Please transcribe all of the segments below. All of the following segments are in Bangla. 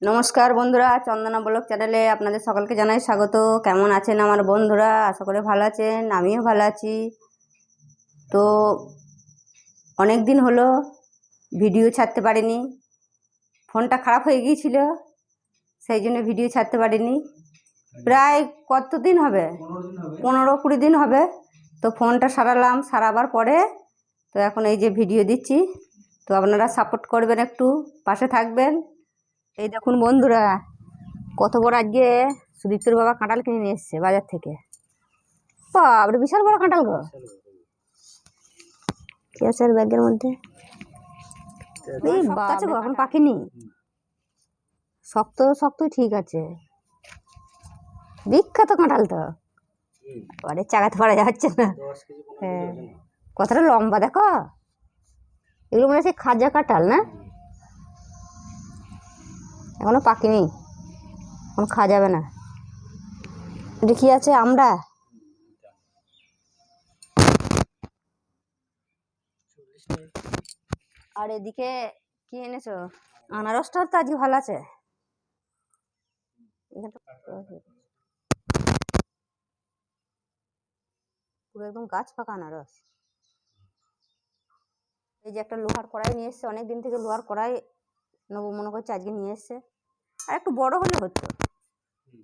নমস্কার বন্ধুরা, চন্দনা ব্লগ চ্যানেলে আপনাদের সকলকে জানাই স্বাগত। কেমন আছেন আমার বন্ধুরা? আশা করি ভালো আছেন, আমিও ভালো আছি। তো অনেক দিন হলো ভিডিও ছাড়তে পারিনি, ফোনটা খারাপ হয়ে গিয়েছিল, সেই জন্য ভিডিও ছাড়তে পারিনি। প্রায় কতদিন হবে, 15-20 দিন হবে। তো ফোনটা সারালাম, সারাবার পরে তো এখন এই যে ভিডিও দিচ্ছি। তো আপনারা সাপোর্ট করবেন, একটু পাশে থাকবেন। এই দেখুন বন্ধুরা, কত বড় আজকে সুদীপ্তর বাবা কাঁঠাল কিনে নিয়ে এসছে বাজার থেকে। বাবরে বিশাল বড় কাঁঠাল গো। কি আছে আর ব্যাগের মধ্যে? এই শক্ত আছে গো, এখন পাকেনি। শক্ত শক্ত ঠিক আছে, বিখ্যাত কাঁঠাল তো, আরে চাগাতে পারা যাচ্ছে না। হ্যাঁ, কতটা লম্বা দেখো। এগুলো মনে হচ্ছে খাজা কাঁঠাল না? এখনো পাকেনি, এখন খাওয়া যাবে না। এটা কি আছে? আমরা আর এদিকে কি এনেছো? আনারসটাও তো আজকে ভালো আছে। পুরো একদম গাছ পাকা আনারস। এই যে একটা লোহার কড়াই নিয়ে এসছে, অনেক দিন থেকে লোহার কড়াই নেবো মনে করছে, আজকে নিয়ে এসছে। আর একটু বড় হলে হতো,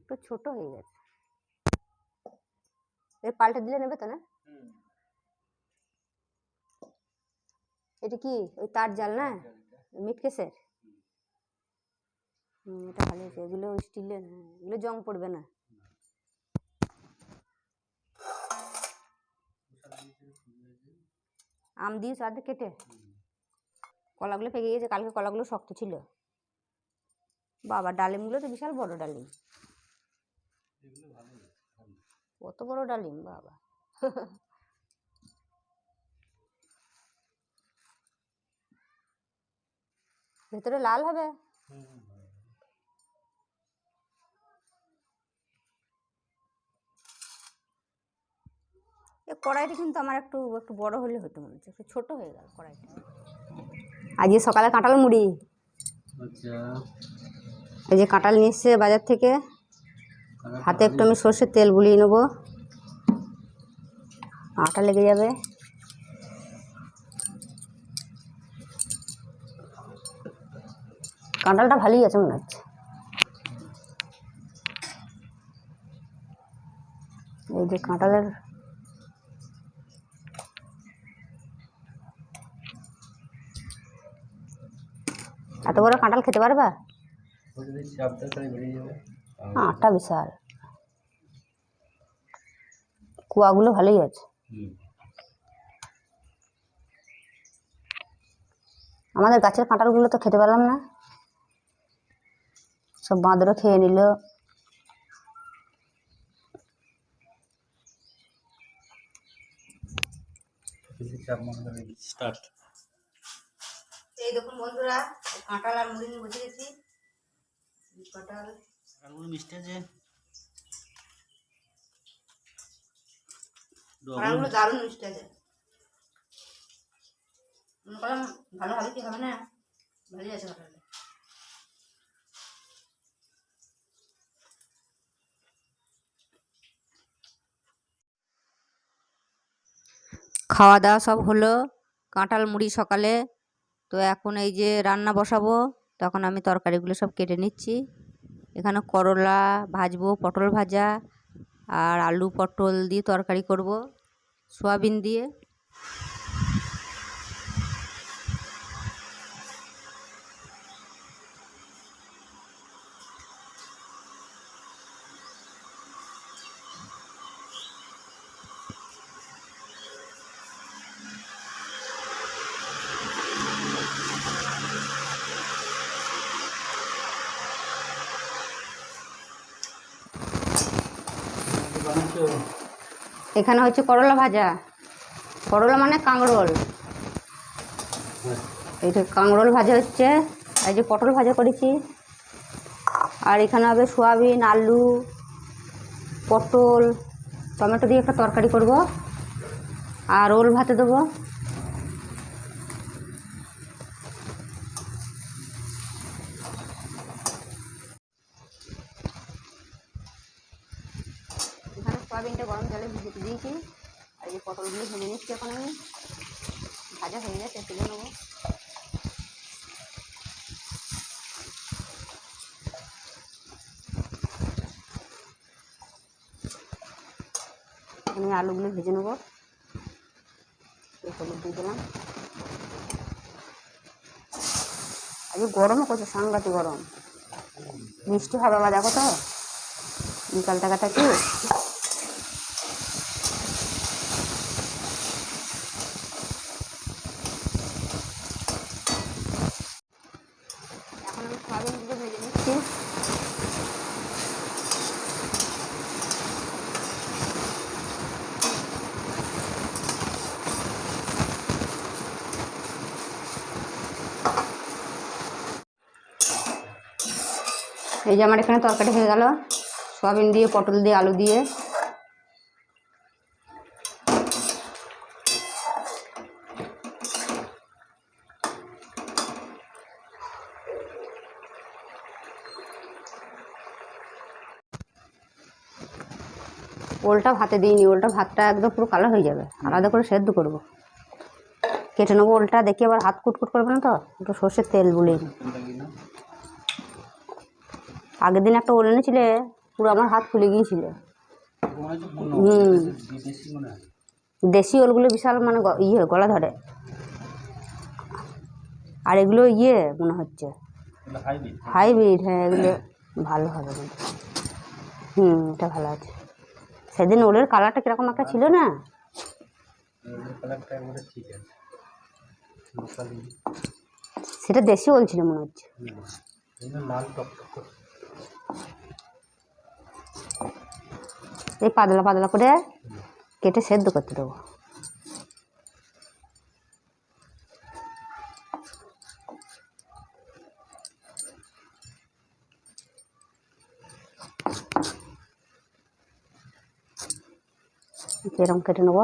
একটু ছোট হয়ে গেছে। এর পাল্টে দিলে নেবে তো না? এটা কি ওই তার জাল না, মিটকেসের? এটা ভালো হয়েছে। এগুলো স্টিলের, এগুলো জং পড়বে না। আম দিয়ে সাথে কেটে কলাগুলো পেকে গেছে, কালকে কলাগুলো শক্ত ছিল। বাবা, ডালিমগুলো তো বিশাল বড় ডালিম। কত বড় ডালিম বাবা। ভেতরে লাল হবে। এই কড়াইটা কিন্তু আমার একটু একটু বড় হলে হতো, মনে হচ্ছে একটু ছোট হয়ে গেল কড়াইটা। আজকে সকালে কাঁঠাল মুড়ি। এই যে কাঁঠাল নিয়ে এসছে বাজার থেকে, হাতে একটু আমি সর্ষের তেল বুলিয়ে নেবো, আটা লেগে যাবে। কাঁঠালটা ভালোই আছে মনে হচ্ছে। এই যে কাঁঠালের এত বড় কাঁঠাল খেতে পারবা? আটা বিশাল, কুয়াগুলো ভালোই আছে। আমাদের গাছের কাঁঠালগুলো তো খেতে পারলাম না, সব বাঁদরও খেয়ে নিল। এই দেখুন বন্ধুরা, কাঁঠাল আর মুড়ি নিয়ে বসে গেছি। কাঁঠালগুলো মিষ্টি আছে, কাঁঠালগুলো দারুণ মিষ্টি আছে। মনে করলাম ভালো হবে কি হবে না, ভালোই আছে কাঁঠালটা। খাওয়া দাওয়া সব হলো, কাঁঠাল মুড়ি সকালে। তো এখন এই যে রান্না বসাবো, তখন আমি তরকারিগুলো সব কেটে নিচ্ছি। এখানে করলা ভাজবো, পটল ভাজা আর আলু পটল দিয়ে তরকারি করব, সয়াবিন দিয়ে। এখানে হচ্ছে করলা ভাজা, করলা মানে কাঁকরোল। এই যে কাঁকরোল ভাজা হচ্ছে, এই যে পটল ভাজা করেছি। আর এখানে হবে সয়াবিন, আলু, পটল, টমেটো দিয়ে একটা তরকারি করব, আর ওল ভাতে দেবো। সয়াবিনটা গরম জলে ভিজে দিয়েছি। আর এই পটলগুলো ভেজে নিচ্ছি এখন আমি। ভাজা হয়ে গেছে, তুলে নেবো। আমি আলুগুলো ভেজে নেবো। হলুদ দিয়ে দিলাম। আজকে গরমও করছে, সাংঘাতিক গরম। বৃষ্টি হবে আবার, দেখো তো বিকাল টাকাটা কি। এখন আমি সয়াবিনগুলো ভেজে নিচ্ছি। এই যে আমার এখানে তরকারি হয়ে গেল, সয়াবিন দিয়ে, পটল দিয়ে, আলু দিয়ে। ওলটা ভাতে দিইনি, ওলটা ভাতটা একদম পুরো কালো হয়ে যাবে, আলাদা করে সেদ্ধ করব। কেটে নেবো ওলটা, দেখি আবার হাত কুটকুট করবে না তো। একটু সর্ষের তেল বুলিয়ে নিই। আগের দিন একটা ওল এনেছিলে, পুরো আমার হাত ফুলে গিয়েছিল। দেশি ওলগুলো বিশাল মানে গলা ধরে। আর এগুলো মনে হচ্ছে হাইব্রিড। হ্যাঁ, এগুলো ভালো হবে কিন্তু। এটা ভালো আছে। সেদিন ওলের কালারটা কিরকম একটা ছিল না? সেটা দেশি ওল ছিল মনে হচ্ছে। এই পাতলা পাতলা করে কেটে সেদ্ধ করতে দেবো। এরকম কেটে নেবো।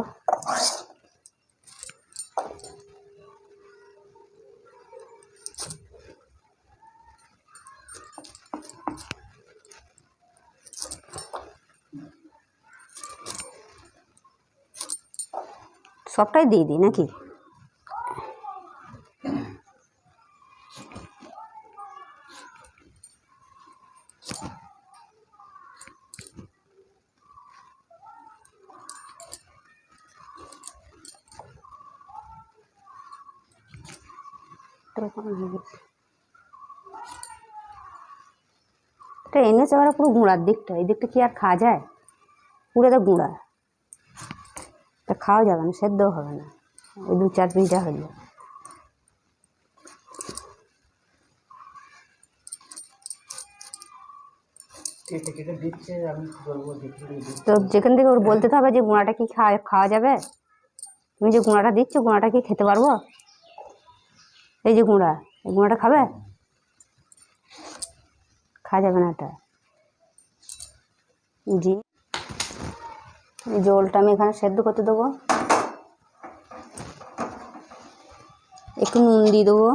সবটাই দিয়ে দিই নাকি? এটা এনেছে ওরা পুরো গুঁড়ার দিকটা, এই দিকটা কি আর খাওয়া যায়? পুরো তো গুঁড়া, তা খাওয়া যাবে না, সেদ্ধও হবে না। ওই 2-4 পিসটা হলো। তো যেখান থেকে ওর বলতে হবে যে গুঁড়াটা কি খাওয়া যাবে। তুমি যে গুঁড়াটা দিচ্ছ, গুঁড়াটা কি খেতে পারবো? এই যে গুঁড়া, এই গুঁড়াটা খাবে? খাওয়া যাবে না এটা। জি, এই জলটা আমি এখানে সেদ্ধ করতে দেবো। একটু নুন দিয়ে দেবো।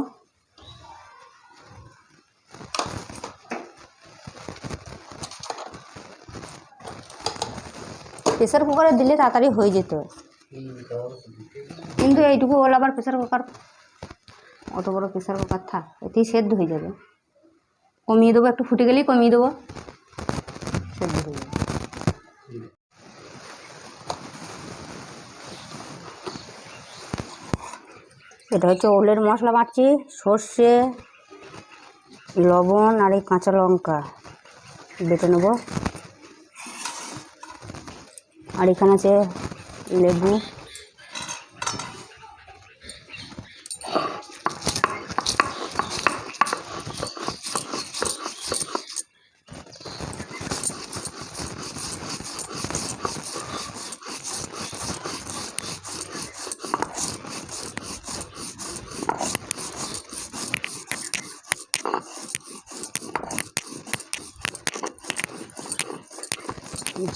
প্রেসার কুকারে দিলে তাড়াতাড়ি হয়ে যেত, কিন্তু এইটুকু ওল আবার প্রেসার কুকার, অত বড় প্রেসার কুকার থাক, এতেই সেদ্ধ হয়ে যাবে। কমিয়ে দেবো, একটু ফুটে গেলেই কমিয়ে দেবো, সেদ্ধ হয়ে যাবে। এটা হচ্ছে ওলের মশলা বাটছি। সর্ষে, লবণ আর এই কাঁচা লঙ্কা বেটে নেব। আর এখানে আছে লেবু।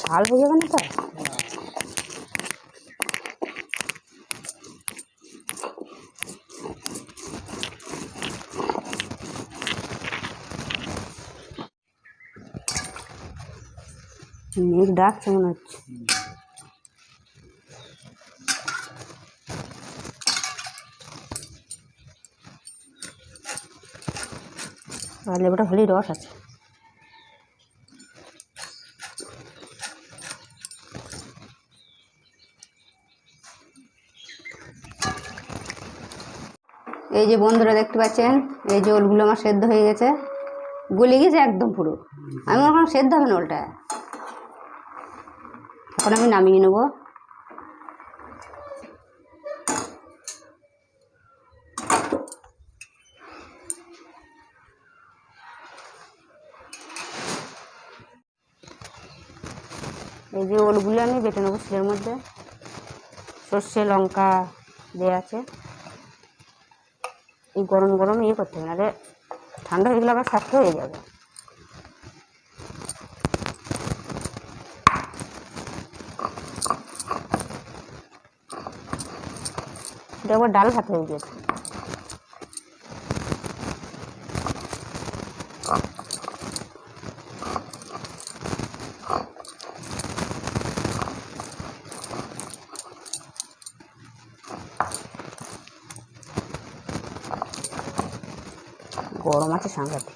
ঝাল হয়ে যাবে না তো? মেঘ ডাকছে মনে হচ্ছে। আর লেবুটা ভালোই রস আছে। এই যে বন্ধুরা দেখতে পাচ্ছেন, এই যে ওলগুলো আমার সেদ্ধ হয়ে গেছে, গলে গেছে একদম পুরো। আমি মনে করলাম সেদ্ধ হবে না ওলটা। এখন আমি নামিয়ে নেবো। এই যে ওলগুলো আমি বেটে নেবো শিলের মধ্যে। সর্ষে লঙ্কা দেওয়া আছে। এই গরম গরম ইয়ে করতে হবে, নাহলে ঠান্ডা হয়ে গেলে আবার শক্ত হয়ে যাবে। এটা আবার ডাল ভাত হয়ে গেছে। গরম আছে সাংঘাতিক।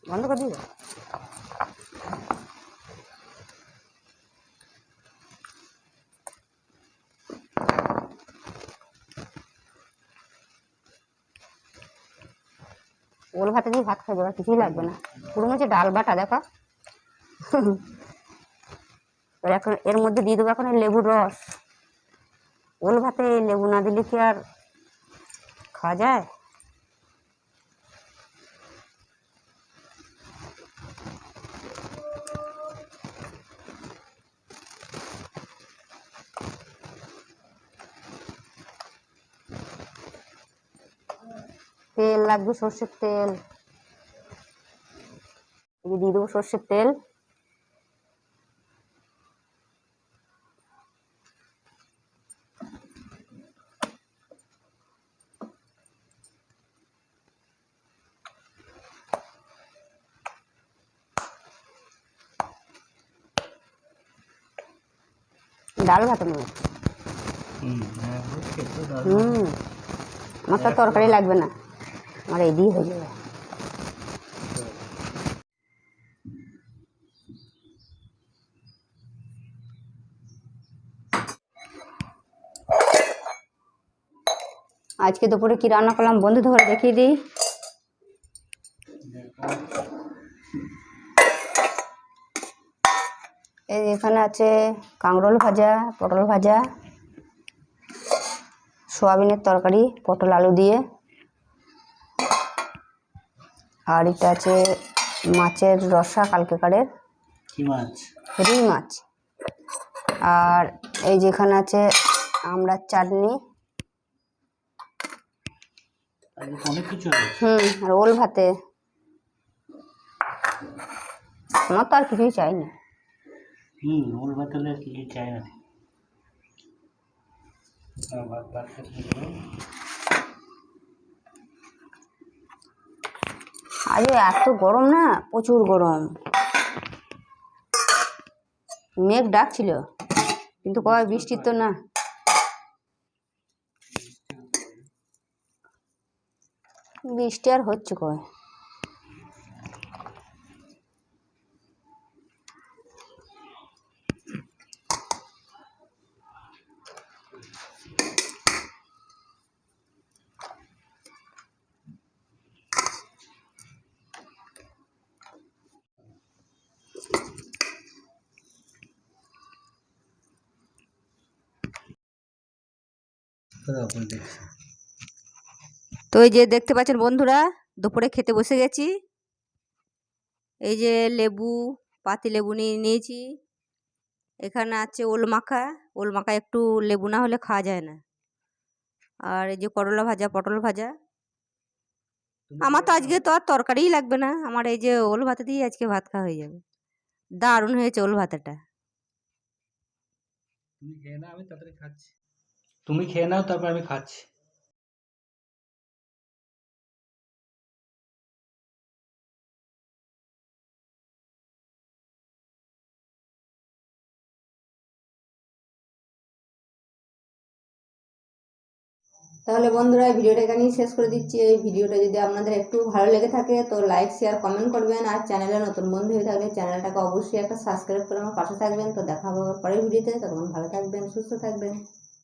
বন্ধ করে দিবে। ওল ভাতে দিয়ে ভাত খাই দেওয়া কিছুই লাগবে না, পুরো হচ্ছে ডাল বাটা। দেখো এখন এর মধ্যে দিয়ে দেবো এখন লেবুর রস। ওল ভাতে লেবু না দিলে কি আর খাওয়া যায়? তেল লাগবে, সর্ষের তেল। দিয়ে দেবো সর্ষের তেল। ডাল ভাতের মতো। আমার তো তরকারি লাগবে না, আমার এই দিয়ে হয়ে যাবে। আজকে দুপুরে কি রান্না করলাম বন্ধুদের ঘরে দেখিয়ে দিই। এই এখানে আছে কাঁকরোল ভাজা, পটল ভাজা, সোয়াবিনের তরকারি পটল আলু দিয়ে, আর এটা আছে মাছের রসা কালকেকারের। কি মাছ? রুই মাছ। আর এই যেখানে আছে আমড়ার চাটনি। অনেক কিছু। আর ওল ভাতে। আমার তো আর কিছুই চাই না। ওল ভাত হলে কিছু চাই না। আরে এত গরম না, প্রচুর গরম। মেঘ ডাকছিল কিন্তু কয় বৃষ্টির তো না। বৃষ্টি আর হচ্ছে কয়। তো এই যে দেখতে পাচ্ছেন বন্ধুরা, দুপুরে খেতে বসে গেছি। এই যে লেবু, পাতি লেবু নিয়ে নিয়েছি। এখানে আছে ওল মাখা। ওল মাখা একটু লেবু না হলে খাওয়া যায় না। আর এই যে করলা ভাজা, পটল ভাজা। আমার তো আজকে তো আর তরকারিই লাগবে না, আমার এই যে ওল ভাতে দিয়ে আজকে ভাত খাওয়া হয়ে যাবে। দারুণ হয়েছে ওল ভাতাটা। তুমি খেয়ে নাও, আমি তাড়াতাড়ি খাচ্ছি। তুমি খেয়ে নাও, তারপর আমি খাচ্ছি। তাহলে বন্ধুরা এই ভিডিওটা এখানেই শেষ করে দিচ্ছি। এই ভিডিওটা যদি আপনাদের একটু ভালো লেগে থাকে তো লাইক শেয়ার কমেন্ট করবেন, আর চ্যানেলে নতুন বন্ধু হয়ে থাকলে চ্যানেলটাকে অবশ্যই একটা সাবস্ক্রাইব করে আমার পাশে থাকবেন। তো দেখা হবে আবার পরের ভিডিওতে, ততক্ষণ ভালো থাকবেন, সুস্থ থাকবেন।